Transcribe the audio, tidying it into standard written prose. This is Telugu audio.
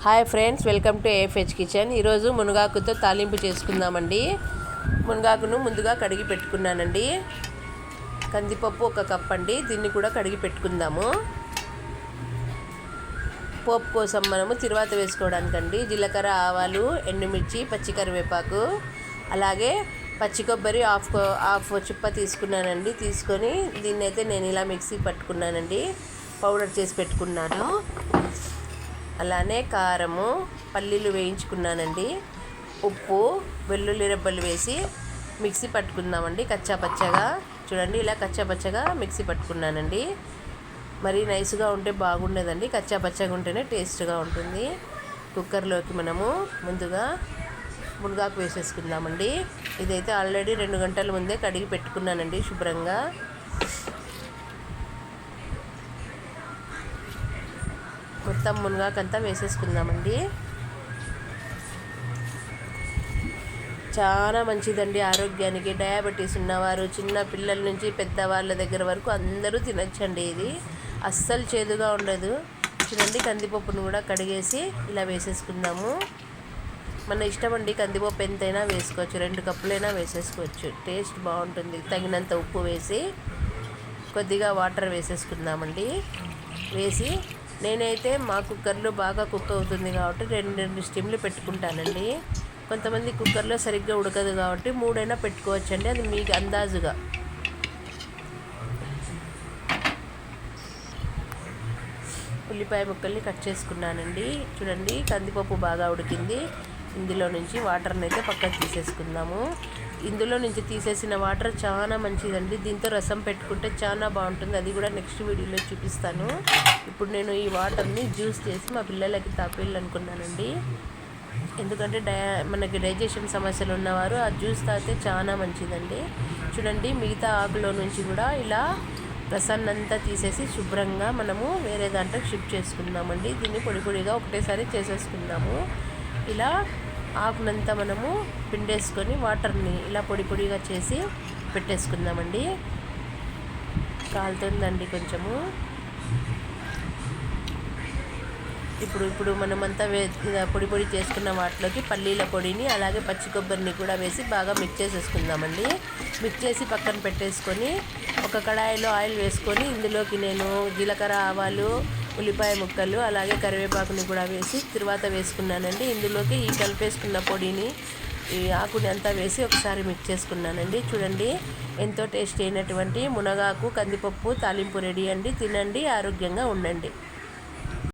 Hi friends, welcome to AFH kitchen. ఈరోజు మునగాకుతో తాలింపు చేసుకుందామండి. మునగాకును ముందుగా కడిగి పెట్టుకున్నానండి. కందిపప్పు 1 కప్ అండి, దీన్ని కూడా కడిగి పెట్టుకుందాము. పోపు కోసం మనము తిరువాత వేసుకోవడానికండి జీలకర్ర, ఆవాలు, ఎండుమిర్చి, పచ్చికరివేపాకు, అలాగే పచ్చి కొబ్బరి హాఫ్ చుప్ప తీసుకున్నానండి. తీసుకొని దీన్ని అయితే నేను ఇలా మిక్సీ పట్టుకున్నానండి, పౌడర్ చేసి పెట్టుకున్నాను. అలానే కారము, పల్లీలు వేయించుకున్నానండి, ఉప్పు, వెల్లుల్లి రెబ్బలు వేసి మిక్సీ పట్టుకుందామండి కచ్చాపచ్చగా. చూడండి, ఇలా కచ్చాపచ్చగా మిక్సీ పట్టుకున్నానండి. మరీ నైస్గా ఉంటే బాగుండేదండి, కచ్చాపచ్చగా ఉంటేనే టేస్ట్గా ఉంటుంది. కుక్కర్లోకి మనము ముందుగా మునగాకు వేసేసుకుందామండి. ఇదైతే ఆల్రెడీ 2 గంటల ముందే కడిగి పెట్టుకున్నానండి శుభ్రంగా. మొత్తం మునగాకంతా వేసేసుకుందామండి. చాలా మంచిదండి ఆరోగ్యానికి. డయాబెటీస్ ఉన్నవారు, చిన్న పిల్లల నుంచి పెద్దవాళ్ళ దగ్గర వరకు అందరూ తినచ్చండి. ఇది అస్సలు చేదుగా ఉండదు. చూడండి, కందిపప్పును కూడా కడిగేసి ఇలా వేసేసుకుందాము. మన ఇష్టం అండి, కందిపప్పు ఎంతైనా వేసుకోవచ్చు, 2 కప్పులైనా వేసేసుకోవచ్చు, టేస్ట్ బాగుంటుంది. తగినంత ఉప్పు వేసి కొద్దిగా వాటర్ వేసేసుకుందామండి. వేసి నేనైతే మా కుక్కర్లో బాగా కుక్ అవుతుంది కాబట్టి 2 స్టీమ్లు పెట్టుకుంటానండి. కొంతమంది కుక్కర్లో సరిగ్గా ఉడకదు కాబట్టి 3 అయినా పెట్టుకోవచ్చండి, అది మీకు అందాజుగా. ఉల్లిపాయ ముక్కల్ని కట్ చేసుకున్నానండి. చూడండి, కందిపప్పు బాగా ఉడికింది. ఇందులో నుంచి వాటర్ని అయితే పక్కకు తీసేసుకుందాము. ఇందులో నుంచి తీసేసిన వాటర్ చాలా మంచిదండి. దీంతో రసం పెట్టుకుంటే చాలా బాగుంటుంది, అది కూడా నెక్స్ట్ వీడియోలో చూపిస్తాను. ఇప్పుడు నేను ఈ వాటర్ని జ్యూస్ చేసి మా పిల్లలకి తాపియాలనుకున్నానండి. ఎందుకంటే మనకి డైజెషన్ సమస్యలు ఉన్నవారు ఆ జ్యూస్ తాగితే చాలా మంచిదండి. చూడండి, మిగతా ఆకులో నుంచి కూడా ఇలా రసాన్ని అంతా తీసేసి శుభ్రంగా మనము వేరే దాంట్లో షిఫ్ట్ చేసుకుందామండి. దీన్ని పొడి పొడిగా ఒకటేసారి చేసేసుకుందాము. ఇలా ఆకునంతా మనము పిండేసుకొని వాటర్ని ఇలా పొడి పొడిగా చేసి పెట్టేసుకుందామండి. కాలుతుందండి కొంచెము. ఇప్పుడు మనమంతా పొడి పొడి చేసుకున్న వాటిలోకి పల్లీల పొడిని అలాగే పచ్చి కొబ్బరిని కూడా వేసి బాగా మిక్స్ చేసేసుకుందామండి. మిక్స్ చేసి పక్కన పెట్టేసుకొని ఒక కడాయిలో ఆయిల్ వేసుకొని ఇందులోకి నేను జీలకర్ర, ఆవాలు, ఉల్లిపాయ ముక్కలు అలాగే కరివేపాకుని కూడా వేసి తరువాత వేసుకున్నానండి. ఇందులోకి ఈ కలిపేసుకున్న పొడిని, ఈ ఆకుని అంతా వేసి ఒకసారి మిక్స్ చేసుకున్నానండి. చూడండి, ఎంతో టేస్ట్ అయినటువంటి మునగాకు కందిపప్పు తాలింపు రెడీ అండి. తినండి, ఆరోగ్యంగా ఉండండి.